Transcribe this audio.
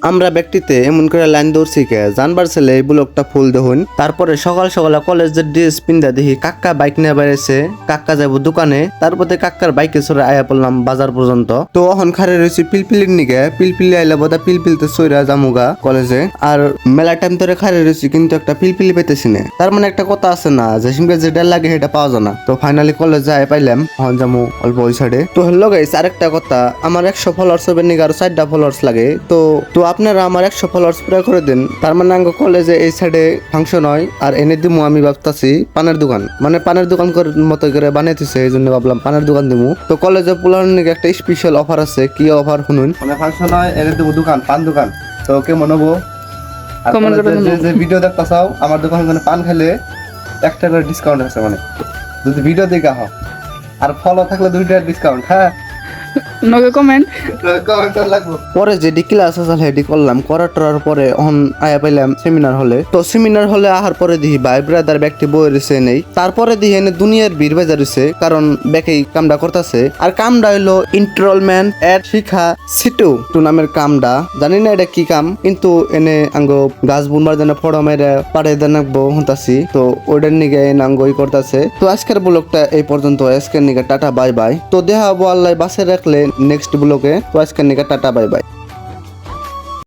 আমরা ব্যক্তিতে এমন করে লাইন দৌড়ছি কে জানবার ছেলে এই ব্লকটা ফুল দেখুন। তারপরে সকাল সকালে কলেজের ড্রেস পিন্দা দেখি কাক্কা বাইক নিয়ে বেড়েছে, কাক্কা যাবো দোকানে, তারপরে কাক্কার বাইকে চড়ে আয়া পড়লাম বাজার পর্যন্ত। তো এখন খারে রয়েছি পিলপিলির নিকে, পিলপিলি আইলে বোধা পিলপিলতে চইরা জামুগা কলেজে। আর মেলা টাইম ধরে খারে রয়েছি কিন্তু একটা পিলপিলি পেতেছি না। তার মানে একটা কথা আছে না যে সিমকে যেটা লাগে সেটা পাওয়া যায় না। তো ফাইনালি কলেজ যাই পাইলাম, এখন যাবো অল্প ওই সাইডে। তো হলো গাইস আরেকটা কথা, আমার 100 ফলোয়ার্স হবে নিকে আরো 4টা ফলোয়ার্স লাগে। তো আপনারা আমার 100 ফলোয়ার্স পুরো করে দেন। তার মানে আঙ্গ কলেজে এই সাইডে ফাংশন হয় আর এনে দিমু আমি ভাবতাছি পানের দোকান, মানে পানের দোকান মতো করে বানাইতেছে, এই জন্য ভাবলাম পানের দোকান দিমু। তো কলেজে পোলার নিকে একটা স্পেশাল অফার আছে। কি অফার শুনুন? মানে ফাংশন হয় এনে দেবো দোকান, পান দোকান। তো কেমন হবো? আর যে ভিডিও দেখতে চাও আমার দোকানে পান খেলে 1 টাকা ডিসকাউন্ট আছে, মানে যদি ভিডিও দেখে আহ আর ফলো থাকলে 2 টাকা ডিসকাউন্ট। হ্যাঁ নগে কমেন্ট লাগবো। পরে যে ক্লাস আছে হেডি করলাম, করার পরে অন আয়া পাইলাম সেমিনার হলে। তো সেমিনার হলে আহার পরে দিহি ভাই ব্রাদার ব্যক্তি বই রয়েছে নেই। তারপরে দিহি এনে দুনিয়ার ভিড় বাজার রয়েছে, কারণ ব্যাকেই কামটা করতেছে। আর কামটা হইলো ইনরোলমেন্ট এড শিক্ষা সিটু টু নামের কামটা। জানি না এটা কি কাম, কিন্তু এনে আঙ্গ গাছ বুনবার জন্য ফড়ো মেরে পাড়ে দেনাকবো হতাছি। তো ওইটার নিগে আঙ্গ ই করতেছে। তো আজকের ব্লগটা এই পর্যন্ত। আজকের নিগে টাটা বাই বাই। তো দেখা হবো আল্লাহ বাসে রাখলে নেক্সট ব্লগে। তো আজকের নিগে টাটা বাই বাই।